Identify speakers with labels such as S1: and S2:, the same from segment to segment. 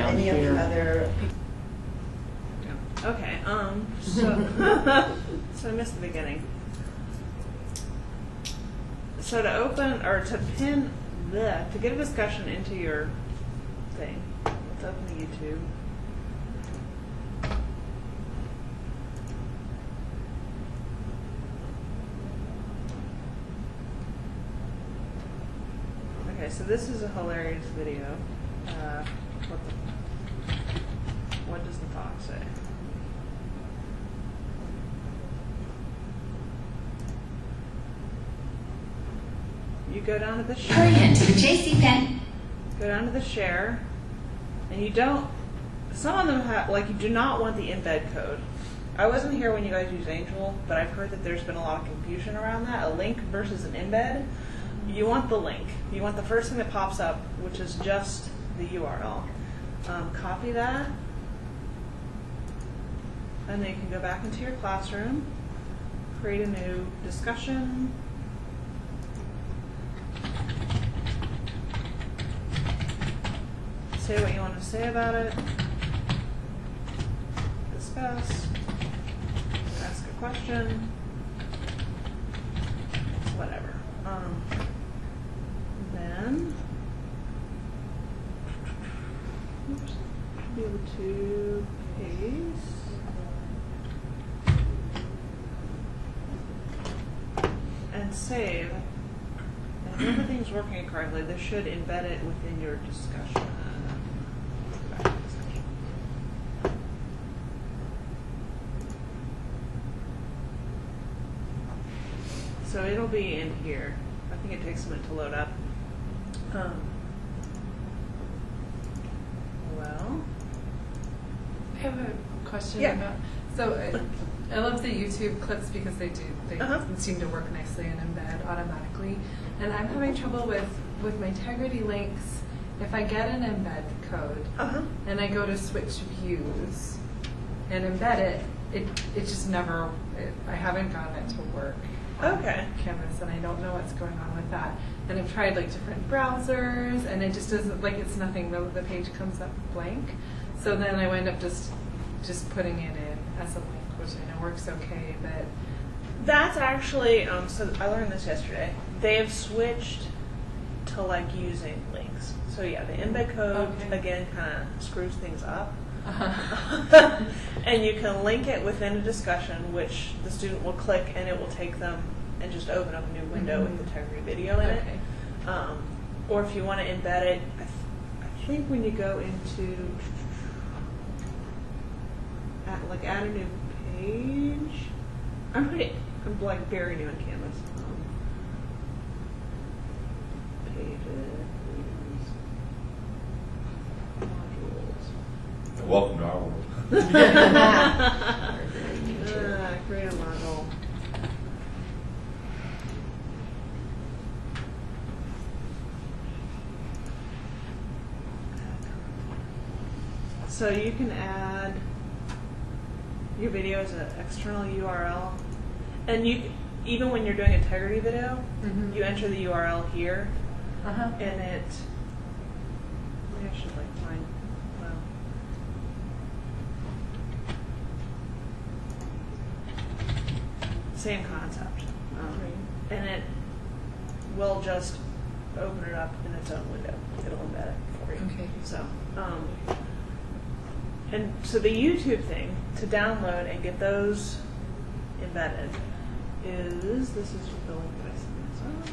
S1: any of the other.
S2: Okay. So so I missed the beginning. So to open or to pin to get a discussion into your thing, let's open the YouTube. Okay, so this is a hilarious video. What does the fox say? You go down to the share.
S3: Hurry into the JC Pen.
S2: Go down to the share, and you don't. Some of them have, like, you do not want the embed code. I wasn't here when you guys use Angel, but I've heard that there's been a lot of confusion around that. A link versus an embed. You want the link. You want the first thing that pops up, which is just the URL. Copy that, and then you can go back into your classroom, create a new discussion. Say what you want to say about it. Discuss. Ask a question. Whatever. Then be able to paste. And save. And if everything's working correctly, this should embed it within your discussion. So it'll be in here. I think it takes a minute to load up. Well,
S4: I have a question
S2: Yeah.
S4: about. So I love the YouTube clips because they seem to work nicely and embed automatically. And I'm having trouble with my Integrity links. If I get an embed code and I go to switch views and embed it, it just never. I haven't gotten it to work.
S2: Okay.
S4: Canvas, and I don't know what's going on with that. And I've tried like different browsers, and it just doesn't, like, it's nothing. The page comes up blank. So then I wind up just putting it in as a link, which I know works okay, but
S2: That's actually, so I learned this yesterday. They have switched to like using links. So yeah, the embed code again kind of screws things up. And you can link it within a discussion, which the student will click and it will take them and just open up a new window with the Integrity video in it. Or if you want to embed it, I think when you go into add a new page, I'm like very new in Canvas. Pages, modules.
S5: Welcome to our world.
S2: Create a module. So you can add your video as an external URL, and you even when you're doing Integrity video, you enter the URL here, and it. Maybe I should like find. Same concept, and it will just open it up in its own window. It'll embed it for you.
S4: Okay.
S2: So, and so the YouTube thing to download and get those embedded is this is the link that I sent.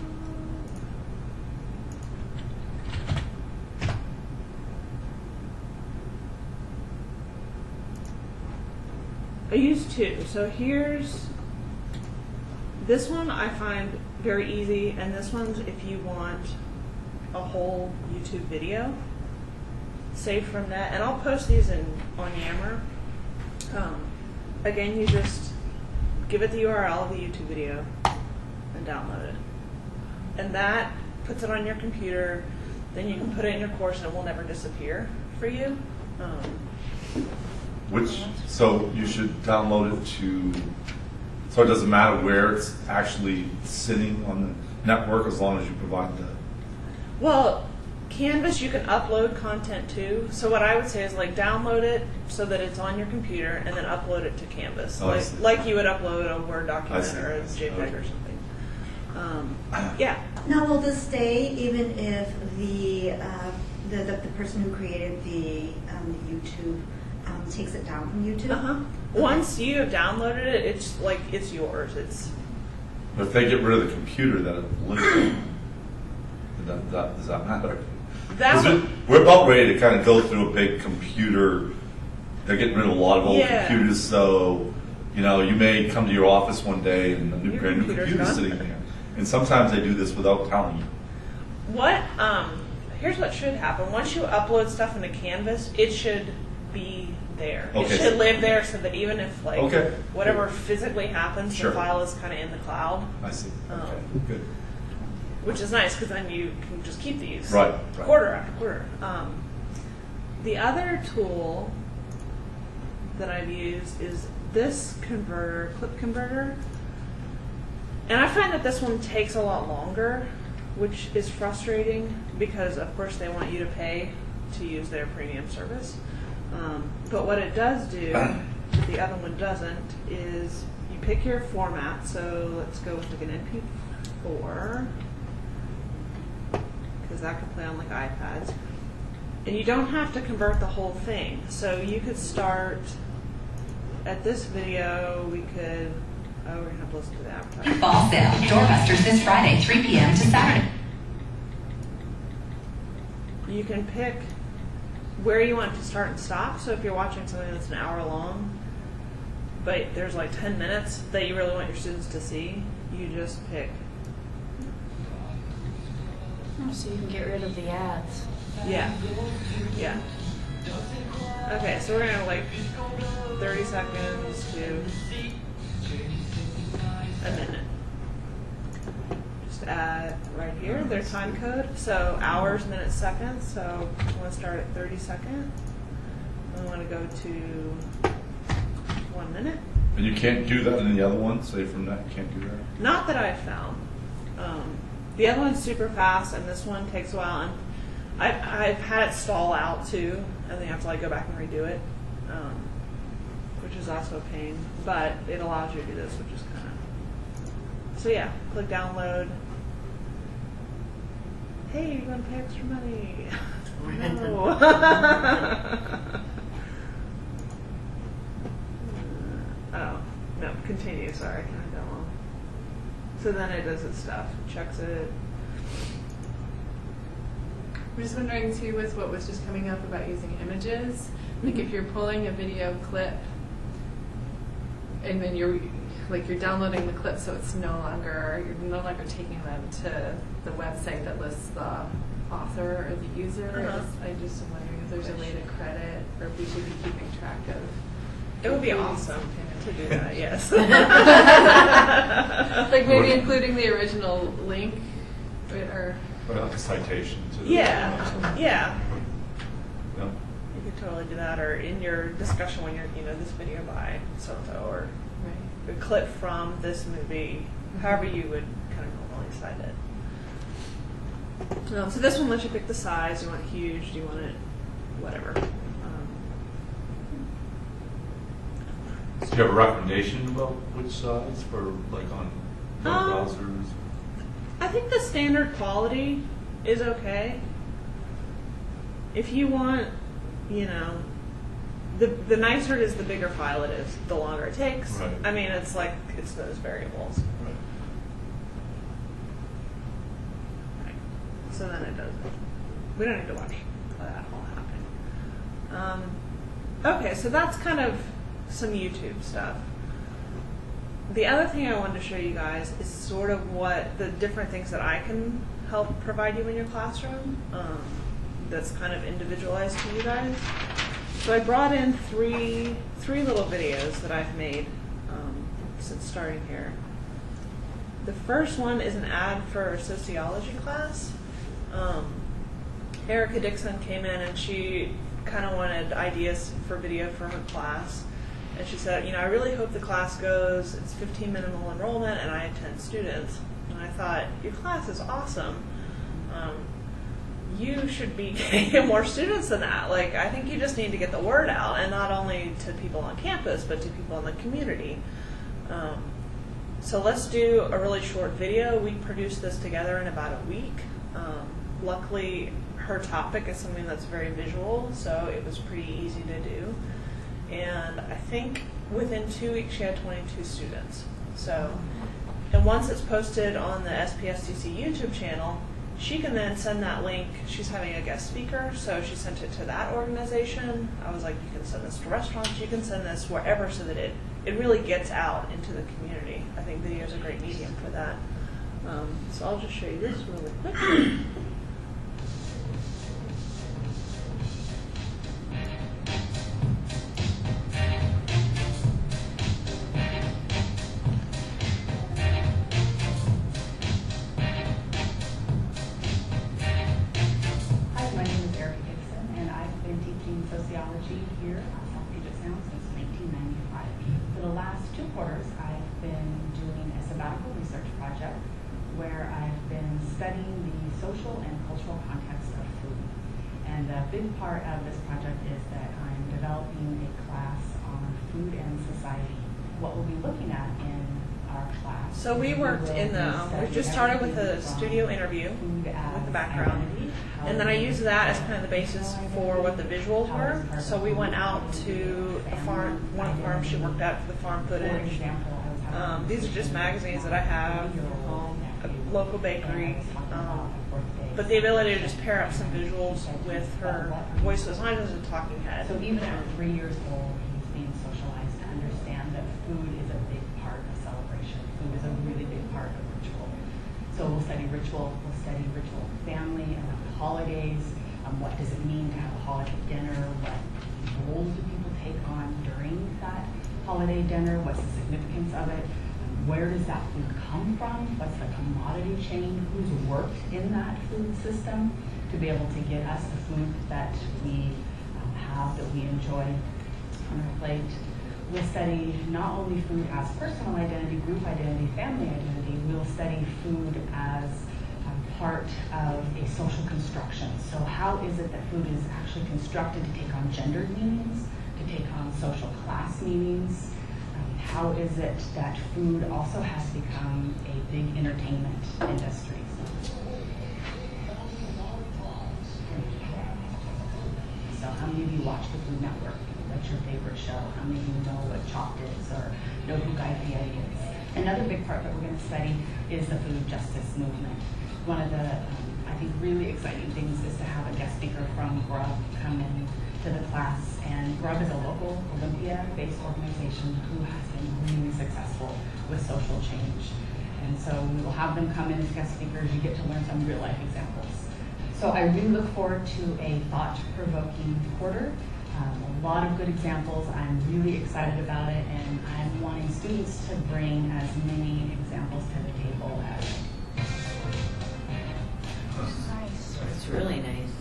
S2: I use two. So here's this one I find very easy, and this one's if you want a whole YouTube video saved from that. And I'll post these on Yammer. Again, you just give it the URL of the YouTube video and download it. And that puts it on your computer. Then you can put it in your course and it will never disappear for you.
S5: So you should download it to, so it doesn't matter where it's actually sitting on the network as long as you provide the.
S2: Well, Canvas, you can upload content to. So what I would say is like download it so that it's on your computer, and then upload it to Canvas,
S5: Oh, I see.
S2: like you would upload a Word document
S5: see.
S2: or a
S5: I see.
S2: JPEG
S5: Okay.
S2: or something. Yeah.
S1: Now, will this stay even if the person who created the YouTube takes it down from YouTube?
S2: Uh-huh. Once you have downloaded it, it's like it's yours. It's
S5: But if they get rid of the computer that it lives on, does that matter? 'Cause
S2: that.
S5: we're about ready to kind of go through a big computer. They're getting rid of a lot of old
S2: Yeah.
S5: computers, so you may come to your office one day and a
S2: Your
S5: brand new
S2: computer's
S5: computer
S2: gone.
S5: sitting there. And sometimes they do this without telling you.
S2: What? Here's what should happen. Once you upload stuff into Canvas, it should be there.
S5: Okay.
S2: It should live there, so that even if
S5: Okay.
S2: whatever physically happens,
S5: Sure.
S2: the file is kind of in the cloud,
S5: I see.
S2: Oh.
S5: Okay, good.
S2: which is nice because then you can just keep these
S5: Right.
S2: quarter after quarter. The other tool that I've used is this converter, clip converter. And I find that this one takes a lot longer, which is frustrating because, of course, they want you to pay to use their premium service. But what it does do, that the other one doesn't, is you pick your format. So let's go with like an MP4, because that can play on like iPads. And you don't have to convert the whole thing. So you could start at this video. We could. Oh, we're gonna have to listen to the advertising.
S3: Fall sale. Doorbusters this Friday, 3 p.m. to Saturday.
S2: You can pick where you want to start and stop. So if you're watching something that's an hour long, but there's like 10 minutes that you really want your students to see, you just pick.
S6: So you can get rid of the ads.
S2: Yeah. Yeah. Okay, so we're gonna like 30 seconds to a minute. Just add right here their time code. So hours, minutes, seconds. So we want to start at 30 seconds. And we want to go to 1 minute.
S5: And you can't do that in the other one? Say from that, you can't do that?
S2: Not that I've found. The other one's super fast, and this one takes a while. And I've had it stall out too, and then you have to like go back and redo it, which is also a pain. But it allows you to do this, which is kind of. So yeah, click download. Hey, you want to pay extra money? No. Oh no, continue. Sorry, not that long. So then it does its stuff, checks it.
S4: I'm just wondering too with what was just coming up about using images. Like if you're pulling a video clip and then you're downloading the clip, so you're no longer taking them to the website that lists the author or the user. I just am wondering if there's a way to credit, or if we should be keeping track of.
S2: It would be awesome to do that, yes.
S4: Like maybe including the original link, or
S5: Or like a citation to the...
S2: Yeah, yeah.
S5: No?
S2: You could totally do that, or in your discussion when you're, this video by so-and-so, or
S4: right.
S2: a clip from this movie, however you would kind of normally cite it. So this one lets you pick the size. Do you want it huge? Do you want it whatever?
S7: Do you have a recommendation about which size for like on web browsers?
S2: I think the standard quality is okay. If you want, the nicer it is, the bigger file it is, the longer it takes.
S7: Right.
S2: I mean, it's those variables.
S7: Right.
S2: Right. So then it does it. We don't need to watch that all happen. Okay, so that's kind of some YouTube stuff. The other thing I wanted to show you guys is sort of what the different things that I can help provide you in your classroom that's kind of individualized to you guys. So I brought in three little videos that I've made since starting here. The first one is an ad for a sociology class. Erica Dixon came in and she kind of wanted ideas for video for her class. And she said, I really hope the class goes, it's 15 minimal enrollment, and I have 10 students. And I thought, your class is awesome. you should be getting more students than that. Like, I think you just need to get the word out, and not only to people on campus, but to people in the community. So let's do a really short video. We produced this together in about a week. Luckily, her topic is something that's very visual, so it was pretty easy to do. And I think within 2 weeks, she had 22 students. So, and once it's posted on the SPSTC YouTube channel, she can then send that link. She's having a guest speaker, so she sent it to that organization. I was like, you can send this to restaurants, you can send this wherever, so that it really gets out into the community. I think video is a great medium for that. So I'll just show you this really quick.
S3: Sociology here at South Puget Sound since 1995. For the last 2 quarters, I've been doing a sabbatical research project where I've been studying the social and cultural context of food. And a big part of this project is that I'm developing a class on food and society. What we'll be looking at in our class.
S2: So we worked in we just started with a studio interview with the background. And then I used that as kind of the basis for what the visuals were. So we went out to a farm, one farm she worked at for the farm footage. These are just magazines that I have from home, a local bakery. But the ability to just pair up some visuals with her voice as long as a talking head.
S3: So even at 3 years old, he's being socialized to understand that food is a big part of celebration. Food is a really big part of ritual. So we'll study ritual family and holidays. What does it mean to have a holiday dinner? What roles do people take on during that holiday dinner? What's the significance of it? Where does that food come from? What's the commodity chain? Who's worked in that food system to be able to get us the food that we have, that we enjoy on our plate? We'll study not only food as personal identity, group identity, family identity, we'll study food as part of a social construction. So how is it that food is actually constructed to take on gendered meanings, to take on social class meanings? How is it that food also has become a big entertainment industry? So how many of you watch the Food Network? What's your favorite show? How many of you know what Chopped is or know who Guy Fieri is? Another big part that we're going to study is the food justice movement. One of the, I think, really exciting things is to have a guest speaker from GRUB come in to the class. And GRUB is a local Olympia-based organization who has been really successful with social change. And so we will have them come in as guest speakers. You get to learn some real-life examples. So I really look forward to a thought-provoking quarter. A lot of good examples. I'm really excited about it, and I'm wanting students to bring as many examples to the table as.
S6: Nice. It's really nice.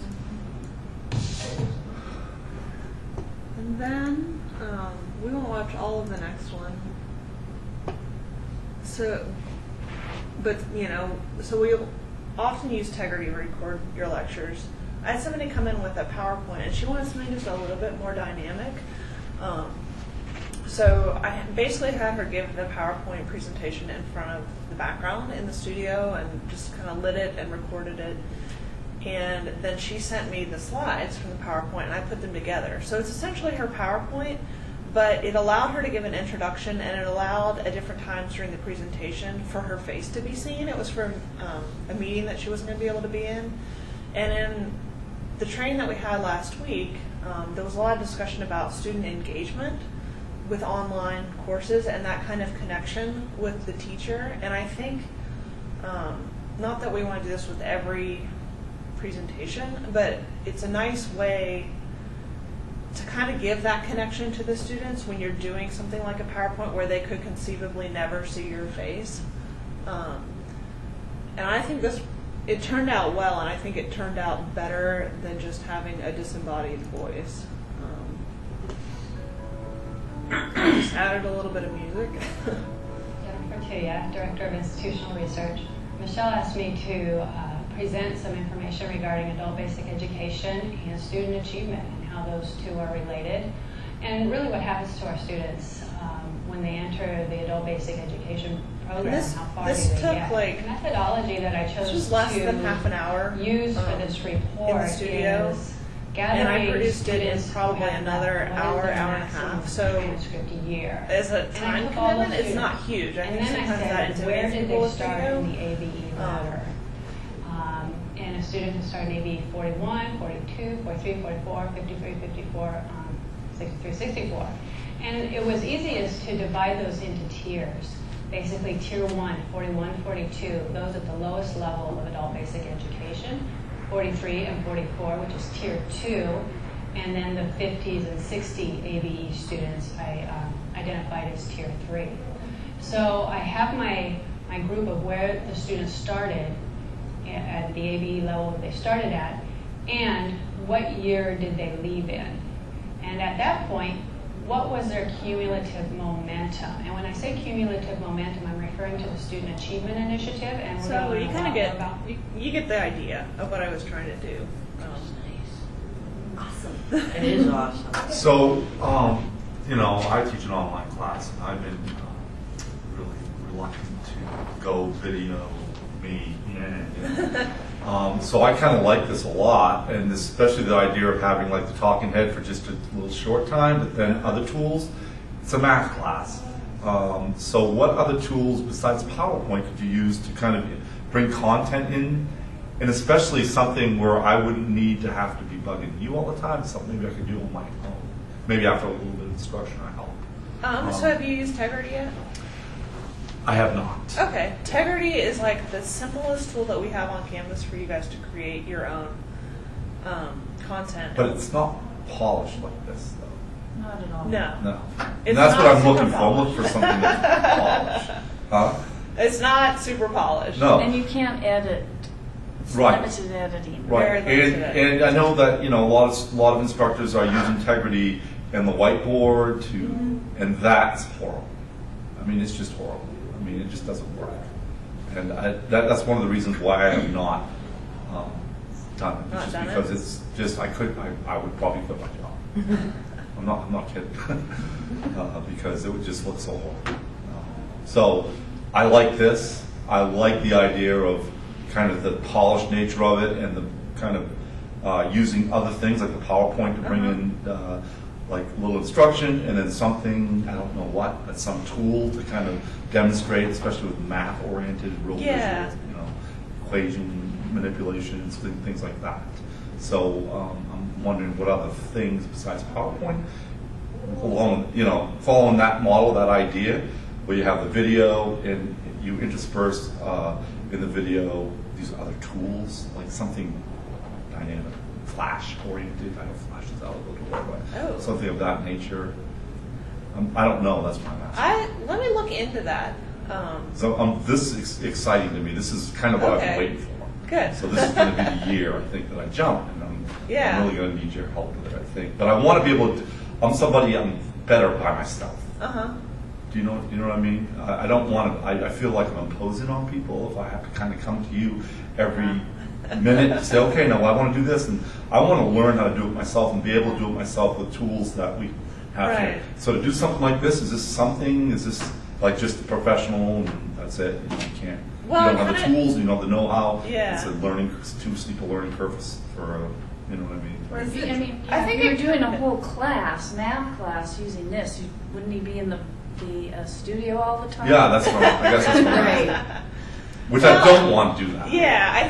S2: And then we won't watch all of the next one. So, but so we'll often use Tegrity to record your lectures. I had somebody come in with a PowerPoint, and she wanted something just a little bit more dynamic. So I basically had her give the PowerPoint presentation in front of the background in the studio and just kind of lit it and recorded it. And then she sent me the slides from the PowerPoint, and I put them together. So it's essentially her PowerPoint, but it allowed her to give an introduction, and it allowed at different times during the presentation for her face to be seen. It was for a meeting that she wasn't going to be able to be in. And in the training that we had last week, there was a lot of discussion about student engagement with online courses and that kind of connection with the teacher. And I think, not that we want to do this with every presentation, but it's a nice way to kind of give that connection to the students when you're doing something like a PowerPoint where they could conceivably never see your face. And I think it turned out well, and I think it turned out better than just having a disembodied voice. Just added a little bit of music.
S8: Jennifer Tuya, Director of Institutional Research. Michelle asked me to present some information regarding adult basic education and student achievement and how those two are related. And really what happens to our students when they enter the adult basic education program,
S2: This-
S8: how far
S2: this
S8: do they
S2: took,
S8: get.
S2: like-
S8: The methodology that I chose
S2: This was less
S8: to
S2: than half an hour
S8: use for
S2: um,
S8: this
S2: in
S8: report
S2: the studio.
S8: is
S2: And I
S8: gathering
S2: produced it in
S8: students who
S2: probably
S8: have
S2: another
S8: what is
S2: hour,
S8: their
S2: hour and a
S8: maximum
S2: half. So
S8: transcript a year.
S2: as a
S8: And I
S2: time
S8: took all those
S2: commitment, it's not
S8: students.
S2: huge. I
S8: And
S2: think
S8: then I
S2: sometimes that
S8: said, where
S2: intimidates
S8: did
S2: people
S8: they
S2: with
S8: start
S2: video.
S8: in the ABE ladder? And a student who started ABE 41, 42, 43, 44, 53, 54, 63, 64. And it was easiest to divide those into tiers. Basically, tier 1, 41, 42, those at the lowest level of adult basic education, 43 and 44, which is tier 2, and then the 50s and 60 ABE students I identified as tier 3. So I have my group of where the students started at the ABE level that they started at, and what year did they leave in. And at that point, what was their cumulative momentum? And when I say cumulative momentum, I'm referring to the Student Achievement Initiative, and we're
S2: So
S8: going to
S2: you
S8: learn a
S2: kind of
S8: lot
S2: get
S8: more about.
S2: you get the idea of what I was trying to do.
S6: Awesome. It is awesome.
S5: So, you know, I teach an online class, and I've been really reluctant to go video me. So I kind of like this a lot, and especially the idea of having like the talking head for just a little short time, but then other tools. It's a math class. So what other tools besides PowerPoint could you use to kind of bring content in? And especially something where I wouldn't need to have to be bugging you all the time, something maybe I could do on my own. Maybe after a little bit of instruction or help.
S2: So have you used Tegrity yet?
S5: I have not.
S2: Okay, Tegrity is like the simplest tool that we have on Canvas for you guys to create your own content.
S5: But it's not polished like this, though.
S6: Not at all.
S2: No.
S5: No.
S2: It's
S5: And that's
S2: not
S5: what I'm
S2: super
S5: looking for. I'm looking
S2: polished.
S5: for something that's polished. Huh?
S2: It's not super polished.
S5: No.
S6: And you can't edit. It's
S5: Right.
S6: limited editing.
S5: Right.
S2: Very limited.
S5: And I know that, you know, a lot of instructors are using Tegrity and the whiteboard to, and that's horrible. I mean, it's just horrible. I mean, it just doesn't work. And that's one of the reasons why I have not done it.
S2: Not
S5: It's just
S2: done it?
S5: because it's just, I would probably quit my job. I'm not kidding. Because it would just look so horrible. So I like this. I like the idea of kind of the polished nature of it and the kind of using other things like the PowerPoint to bring in like a little instruction and then something, I don't know what, but some tool to kind of demonstrate, especially with math-oriented, real
S2: Yeah.
S5: visual, you know, equation manipulations, things like that. So I'm wondering what other things besides PowerPoint, following that model, that idea, where you have the video and you intersperse in the video these other tools, like something dynamic, Flash oriented. I know Flash is out of the door, but something of that nature. I don't know. That's my answer.
S2: Let me look into that.
S5: So this is exciting to me. This is kind of what I've
S2: Okay.
S5: been waiting for.
S2: Good.
S5: So this is going to be the year, I think, that I jump, and I'm really going to need your help with it, I think. But I want to be able to. I'm better by myself. Do you know what I mean? I don't want to. I feel like I'm imposing on people if I have to kind of come to you every minute and say, okay, no, I want to do this, and I want to learn how to do it myself and be able to do it myself with tools that we have
S2: Right.
S5: here. So to do something like this, is this like just the professional and that's it? You can't.
S2: Well,
S5: you don't have the
S2: kinda-
S5: tools, you don't have the know-how.
S2: Yeah.
S5: It's too steep a learning curve for you know what I mean?
S6: I mean,
S2: I think
S6: if you're
S2: it
S6: doing a
S2: could-
S6: whole class, math class, using this, wouldn't he be in the studio all the time?
S5: Yeah, that's right. I guess that's right.
S6: Right.
S5: Which I don't want to do that.
S2: Yeah, I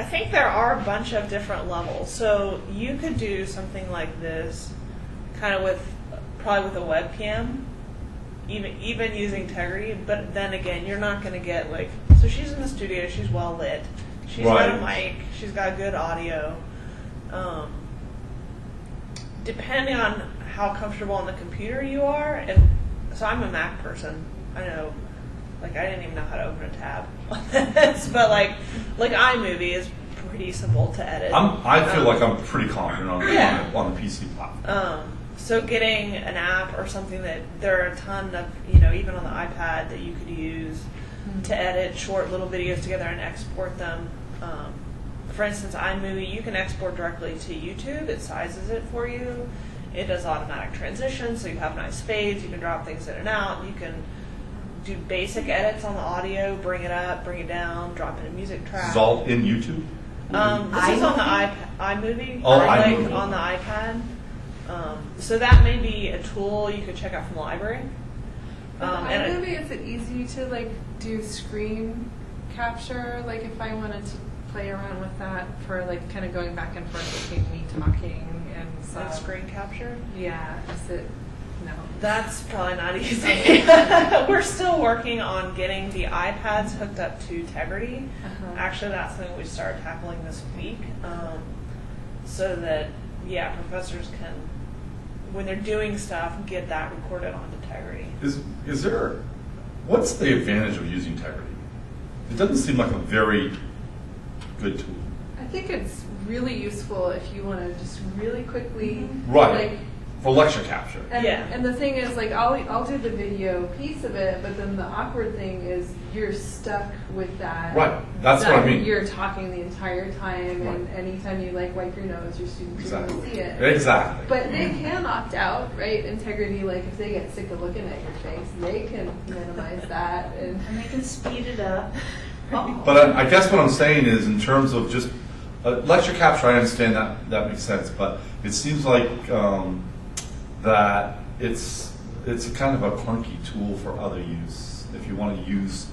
S2: think there are a bunch of different levels. So you could do something like this, kind of probably with a webcam, even using Tegrity. But then again, you're not going to get like. So she's in the studio. She's well lit. She's got a
S5: Right.
S2: mic. She's got good audio. Depending on how comfortable on the computer you are, and so I'm a Mac person. I know. Like, I didn't even know how to open a tab on this, but like iMovie is pretty simple to edit.
S5: I feel like I'm pretty confident on the PC platform.
S2: So getting an app or something that there are a ton of, even on the iPad that you could use. to edit short little videos together and export them. For instance, iMovie, you can export directly to YouTube. It sizes it for you. It does automatic transitions, so you have nice fades. You can drop things in and out. You can do basic edits on the audio, bring it up, bring it down, drop in a music track.
S5: This is all in YouTube?
S2: This is on the iMovie,
S5: Oh,
S2: like
S5: iMovie.
S2: on the iPad. So that may be a tool you could check out from the library. And
S4: Maybe is it easy to like do screen capture? Like if I wanted to play around with that for like kind of going back and forth between me talking and
S2: like
S4: some
S2: screen capture.
S4: Yeah, is it? No.
S2: That's probably not easy. We're still working on getting the iPads hooked up to Tegrity.
S4: Uh-huh.
S2: Actually, that's something we started tackling this week, so that professors can, when they're doing stuff, get that recorded onto Tegrity.
S5: Is there, what's the advantage of using Tegrity? It doesn't seem like a very good tool.
S4: I think it's really useful if you want to just really quickly
S5: Right.
S4: like.
S5: For lecture capture.
S4: And,
S2: Yeah.
S4: and the thing is, like, I'll do the video piece of it, but then the awkward thing is you're stuck with that.
S5: Right. That's what I mean.
S4: You're talking the entire time, and
S5: Right.
S4: anytime you like wipe your nose, your students are going to see it.
S5: Exactly.
S4: But they can opt out, right? Integrity, like if they get sick of looking at your face, they can minimize that. And
S6: And they can speed it up.
S5: But I guess what I'm saying is, in terms of just lecture capture, I understand that makes sense. But it seems like that it's kind of a clunky tool for other use. If you want to use,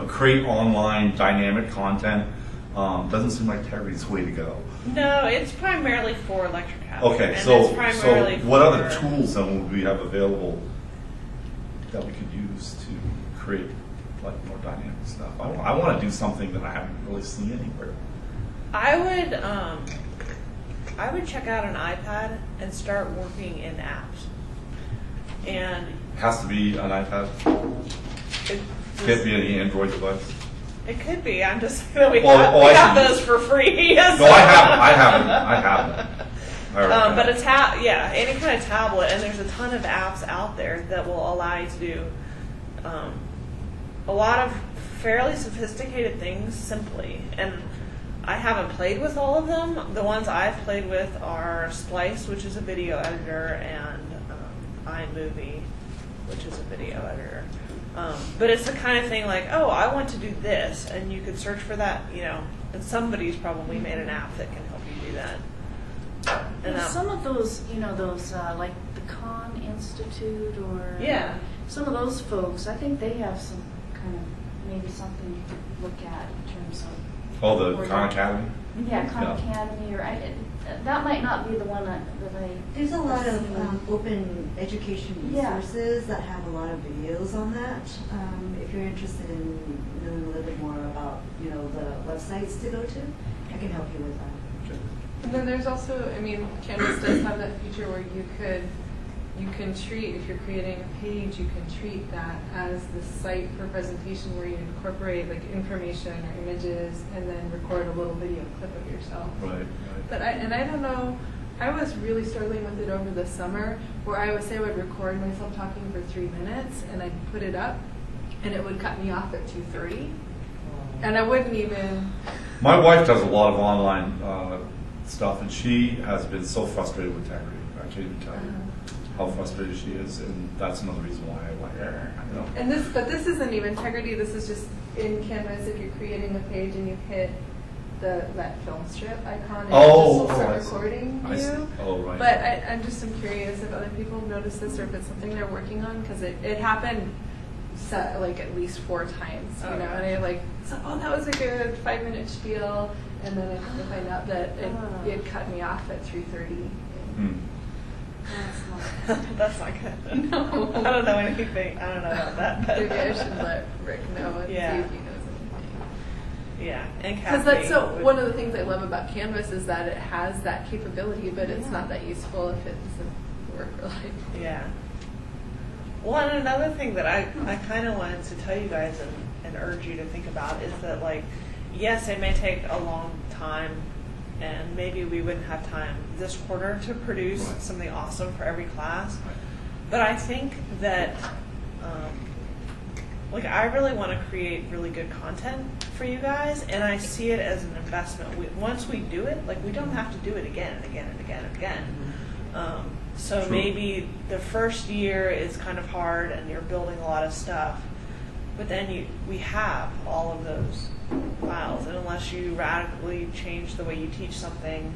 S5: create online dynamic content, doesn't seem like Tegrity's the way to go.
S2: No, it's primarily for lecture capture.
S5: Okay,
S2: and
S5: so
S2: it's primarily
S5: what other
S2: for-
S5: tools then would we have available that we could use to create like more dynamic stuff? I want to do something that I haven't really seen anywhere.
S2: I would check out an iPad and start working in apps. And
S5: It has to be an iPad.
S2: it,
S5: Can't be any Android device.
S2: it could be. I'm just saying we
S5: Oh,
S2: have,
S5: oh,
S2: we
S5: I
S2: have
S5: see.
S2: those for free.
S5: No, I haven't. I already
S2: But
S5: have.
S2: any kind of tablet, and there's a ton of apps out there that will allow you to do a lot of fairly sophisticated things simply. And I haven't played with all of them. The ones I've played with are Splice, which is a video editor, and iMovie, which is a video editor. But it's the kind of thing like, oh, I want to do this, and you could search for that, and somebody's probably made an app that can help you do that. And
S6: Well, some of those, like the Khan Institute or
S2: Yeah.
S6: some of those folks, I think they have some kind of maybe something you could look at in terms of.
S5: Oh, the Khan Academy.
S6: Yeah, Khan
S5: Yeah.
S6: Academy, or that might not be the one that I.
S1: There's a lot of open education
S6: Yeah.
S1: resources that have a lot of videos on that. If you're interested in knowing a little bit more about, the websites to go to, I can help you with that.
S4: And then there's also, Canvas does have that feature where you can treat, if you're creating a page, you can treat that as the site for presentation where you incorporate like information or images and then record a little video clip of yourself.
S5: Right.
S4: But I don't know, I was really struggling with it over the summer where I would say I would record myself talking for 3 minutes and I'd put it up and it would cut me off at 2:30. And I wouldn't even.
S5: My wife does a lot of online stuff, and she has been so frustrated with Tegrity. I can't even tell you how frustrated she is, and that's another reason why I like her.
S4: And this isn't even Tegrity. This is just in Canvas. If you're creating a page and you hit that film strip icon, it
S5: Oh,
S4: will start
S5: I see.
S4: recording
S5: I see.
S4: you.
S5: Oh, right.
S4: But I'm just curious if other people have noticed this or if it's something they're working on because it happened like at least 4 times,
S2: Oh,
S4: and I that was a good 5-minute spiel, and then I come to find out that it cut me off at 3:30.
S2: That's not good.
S4: No.
S2: I don't know anything. I don't know about that. But
S4: Maybe I should let Rick know and
S2: Yeah.
S4: see if he knows anything.
S2: Yeah, and
S4: Because
S2: Kathy would-
S4: one of the things I love about Canvas is that it has that capability, but it's not that useful if it doesn't work right.
S2: Yeah. Well, and another thing that I kind of wanted to tell you guys and urge you to think about is that, like, yes, it may take a long time, and maybe we wouldn't have time this quarter to produce
S5: Right.
S2: something awesome for every class.
S5: Right.
S2: But I think that like I really want to create really good content for you guys, and I see it as an investment. Once we do it, like we don't have to do it again and again and again and again. So
S5: True.
S2: maybe the first year is kind of hard, and you're building a lot of stuff, but then we have all of those files, and unless you radically change the way you teach something,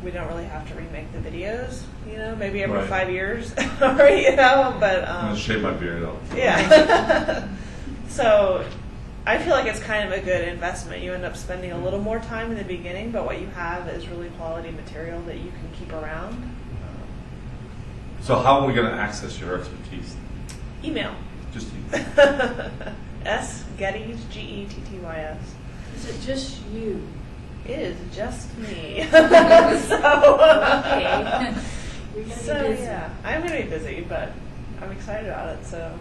S2: we don't really have to remake the videos. Maybe every
S5: Right.
S2: 5 years, or but
S5: I'm gonna shave my beard off.
S2: yeah. So I feel like it's kind of a good investment. You end up spending a little more time in the beginning, but what you have is really quality material that you can keep around.
S5: So how are we going to access your expertise?
S2: Email.
S5: Just
S2: S Gettys, Gettys.
S6: Is it just you?
S2: It is just me.
S6: Okay. You're gonna
S2: So
S6: be busy.
S2: yeah, I'm gonna be busy, but I'm excited about it. So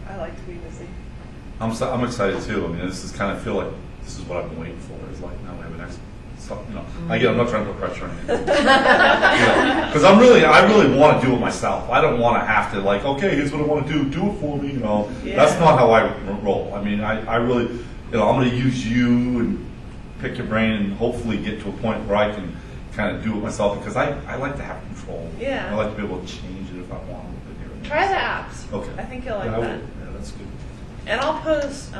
S2: I like to be busy.
S5: I'm excited too. I mean, this is kind of feel like this is what I've been waiting for. Is like now we have an next. Again, I'm not trying to put pressure on you. Because I really want to do it myself. I don't want to have to like, okay, here's what I want to do. Do it for me.
S2: Yeah.
S5: That's not how I roll. I mean, I really, I'm going to use you and pick your brain and hopefully get to a point where I can kind of do it myself because I like to have control.
S2: Yeah.
S5: I like to be able to change it if I want.
S2: Try the apps.
S5: Okay.
S2: I think you'll like
S5: Yeah, I
S2: that.
S5: will. Yeah, that's good.
S2: And I'll post,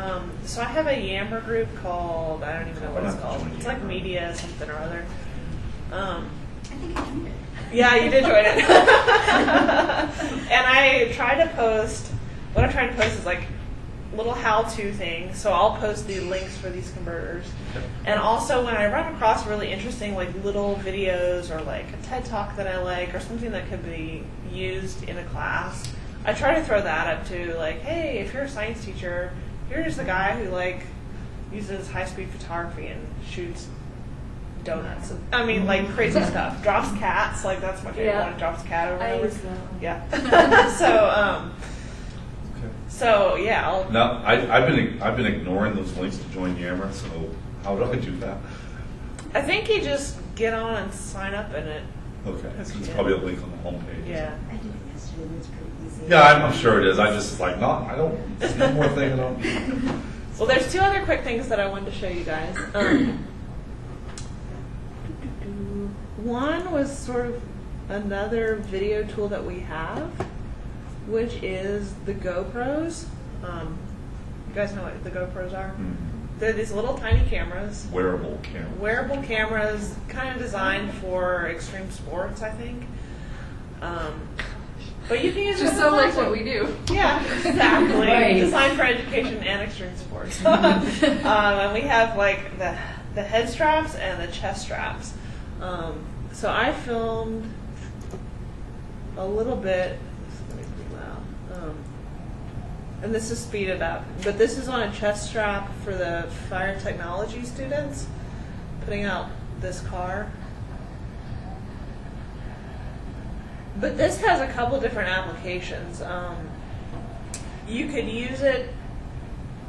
S2: so I have a Yammer group called, I don't even know what it's
S5: I'll have to
S2: called.
S5: join
S2: It's like
S5: Yammer.
S2: media something or other.
S1: I think I joined it.
S2: Yeah, you did join it. And I try to post, what I'm trying to post is like little how-to things. So I'll post the links for these converters.
S5: Okay.
S2: And also when I run across really interesting like little videos or like a TED Talk that I like or something that could be used in a class, I try to throw that up too, like, hey, if you're a science teacher, here's the guy who like uses high-speed photography and shoots donuts. I mean, like crazy stuff. Drops cats, like that's my favorite
S6: Yeah.
S2: one. Drops cat over
S6: I
S2: and over.
S6: use that one.
S2: Yeah.
S5: Okay.
S2: So yeah, I'll,
S5: Now, I've been ignoring those links to join Yammer. So how do I do that?
S2: I think you just get on and sign up in it.
S5: Okay, so it's
S2: Yeah.
S5: probably a link on the homepage.
S2: Yeah.
S1: I did it yesterday, and it's pretty easy.
S5: Yeah, I'm sure it is. I just like I don't. It's one more thing I don't.
S2: Well, there's two other quick things that I wanted to show you guys. One was sort of another video tool that we have, which is the GoPros. You guys know what the GoPros are? They're these little tiny cameras.
S5: Wearable camera.
S2: Wearable cameras, kind of designed for extreme sports, I think. But you can use
S4: Just
S2: it
S4: so
S2: in the
S4: like
S2: classroom.
S4: what we do.
S2: Yeah, exactly.
S6: Right.
S2: Designed for education and extreme sports. And we have like the head straps and the chest straps. So I filmed a little bit. This is gonna be pretty loud. And this is speeded up, but this is on a chest strap for the fire technology students, putting out this car. But this has a couple different applications. You could use it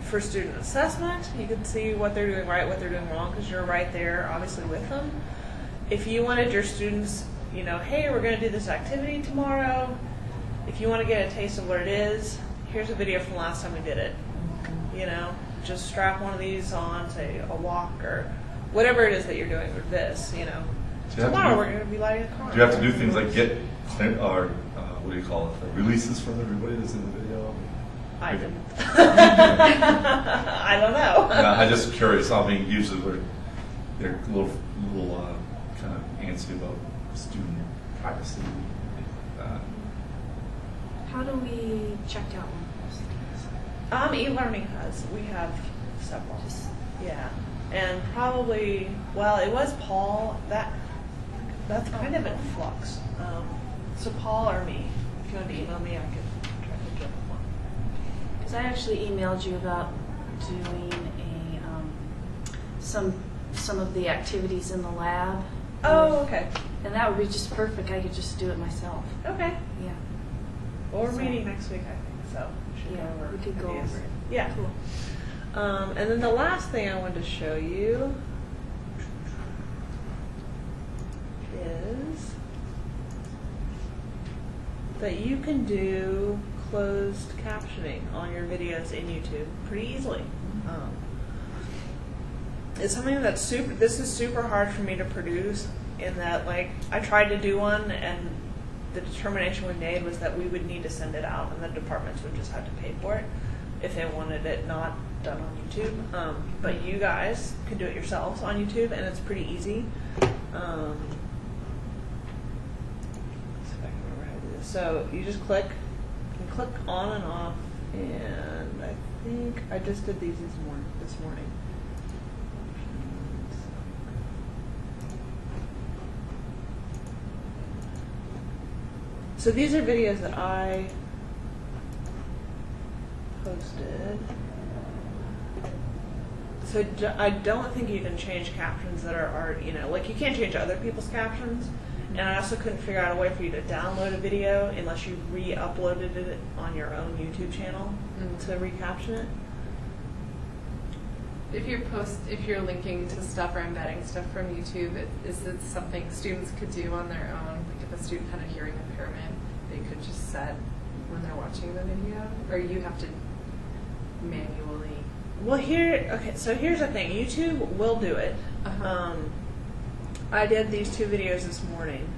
S2: for student assessment. You could see what they're doing right, what they're doing wrong, because you're right there, obviously, with them. If you wanted your students, hey, we're going to do this activity tomorrow. If you want to get a taste of what it is, here's a video from last time we did it. Just strap one of these on, say a walk or whatever it is that you're doing with this.
S5: you have to
S2: Tomorrow
S5: do-
S2: we're going to be lighting a car.
S5: Do you have to do things like get or what do you call it? Releases from everybody that's in the video.
S2: I didn't. I don't know.
S5: I'm just curious. I mean, usually they're a little kind of antsy about student privacy. Things like that.
S6: How do we check out one of those things?
S2: E-learning has. We have several. Yeah. And probably, well, it was Paul. That's kind of in flux. So Paul or me, if you want to email me, I could try to get one.
S6: Because I actually emailed you about doing some of the activities in the lab.
S2: Oh, okay.
S6: And that would be just perfect. I could just do it myself.
S2: Okay.
S6: Yeah.
S2: Well, we're meeting next week, I think. So we should
S6: Yeah,
S2: go over
S6: we could go
S2: ideas.
S6: over it.
S2: Yeah.
S6: Cool.
S2: And then the last thing I wanted to show you is that you can do closed captioning on your videos in YouTube pretty easily. It's something that's this is super hard for me to produce, in that, like, I tried to do one, and the determination we made was that we would need to send it out, and the departments would just have to pay for it if they wanted it not done on YouTube. But you guys can do it yourselves on YouTube, and it's pretty easy. Let's see if I can remember how to do this. So you just click on and off, and I think I just did these this morning. So these are videos that I posted. So I don't think you can change captions that are already, like, you can't change other people's captions. And I also couldn't figure out a way for you to download a video unless you re-uploaded it on your own YouTube channel to recaption it.
S4: If you're linking to stuff or embedding stuff from YouTube, is it something students could do on their own? Like, if a student had a hearing impairment, they could just set when they're watching the video, or you have to manually?
S2: Well, so here's the thing. YouTube will do it.
S4: Uh-huh.
S2: I did these 2 videos this morning,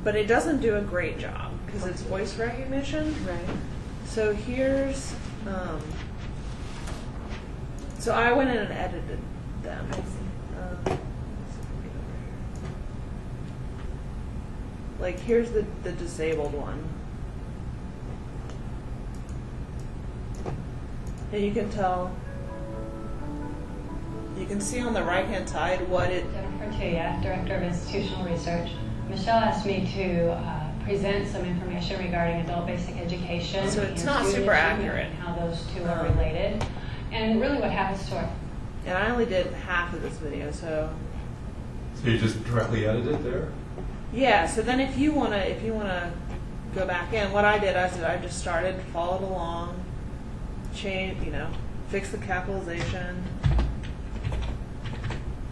S2: but it doesn't do a great job because it's voice recognition.
S4: Right.
S2: So here's, so I went in and edited them.
S4: I see.
S2: Let's see if we get over here. Like, here's the disabled one. And you can tell, you can see on the right-hand side what it...
S8: Jennifer Tuya, Director of Institutional Research. Michelle asked me to present some information regarding adult basic education.
S2: So it's
S8: and
S2: not
S8: student
S2: super
S8: achievement
S2: accurate.
S8: and how those two are related. And really what happens to our...
S2: And I only did half of this video, so...
S7: So you just directly edit it there?
S2: Yeah, so then if you wanna go back in, what I did, I just started, followed along, fix the capitalization,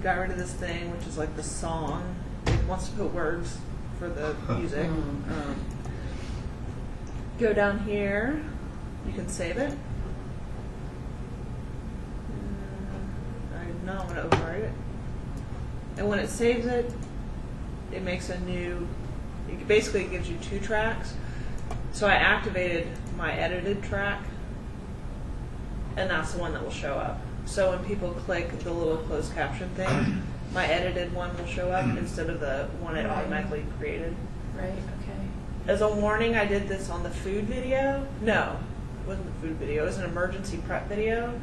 S2: got rid of this thing, which is like the song. It wants to put words for the music. Go down here, you can save it. I'm going to overwrite it. And when it saves it, it makes it basically gives you 2 tracks. So I activated my edited track, and that's the one that will show up. So when people click the little closed caption thing, my edited one will show up instead of the one it automatically created.
S4: Right, okay.
S2: As a warning, I did this on the food video. No, it wasn't the food video. It was an emergency prep video.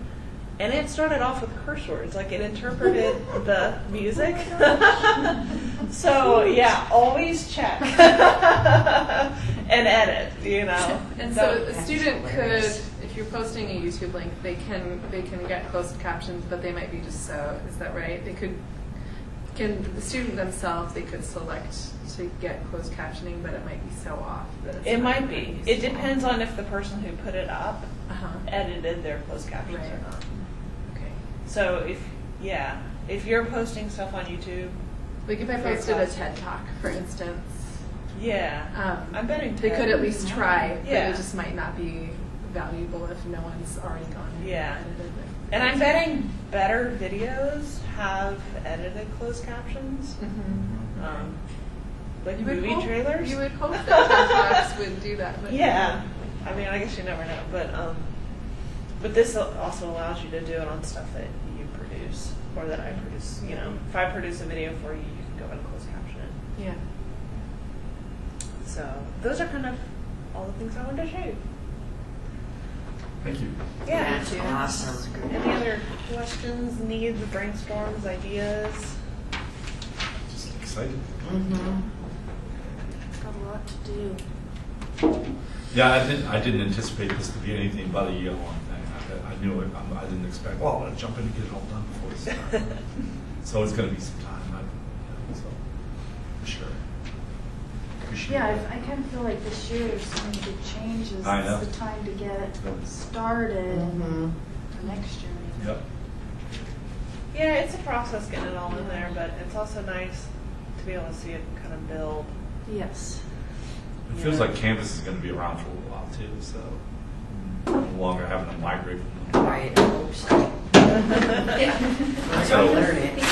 S2: And it started off with curse words. Like, it interpreted the music. So, yeah, always check. And edit,
S4: And so a student could, if you're posting a YouTube link, they can get closed captions, but they might be just so, is that right? The student themselves, they could select to get closed captioning, but it might be so off that it's
S2: It
S4: not
S2: might
S4: very
S2: be.
S4: useful.
S2: It depends on if the person who put it up
S4: Uh-huh.
S2: edited their closed captions
S4: Right.
S2: or not.
S4: Okay.
S2: So if you're posting stuff on YouTube,
S4: Like if I posted a TED Talk, for instance,
S2: I'm betting
S4: they could at least try, but
S2: Yeah.
S4: it just might not be valuable if no one's already gone in
S2: Yeah.
S4: and edited it.
S2: And I'm betting better videos have edited closed captions. Like
S4: You would
S2: movie
S4: hope-
S2: trailers.
S4: You would hope that TED Talks would do that. But
S2: Yeah. I mean, I guess you never know. But this also allows you to do it on stuff that you produce or that I produce. If I produce a video for you, you can go and close caption it.
S4: Yeah.
S2: So those are kind of all the things I wanted to show you.
S5: Thank you.
S2: Yeah.
S1: That's awesome.
S2: Any other questions, needs, brainstorms, ideas?
S5: Just excited.
S1: Got a lot to do.
S5: Yeah, I didn't anticipate this to be anything but a year-long thing. I knew it. I didn't expect, well, I'm going to jump in and get it all done before it starts. So it's going to be some time. So, for sure. Appreciate
S9: Yeah,
S5: it.
S9: I kind of feel like this year there's so many big changes.
S5: I know.
S9: It's the time to get
S5: Yep.
S9: started for next year. Maybe.
S5: Yep.
S2: Yeah, it's a process getting it all in there, but it's also nice to be able to see it kind of build.
S9: Yes.
S5: It feels like Canvas is going to be around for a little while too, so no longer having to migrate from them.
S10: Right, I hope so.
S5: So-
S10: Learn it.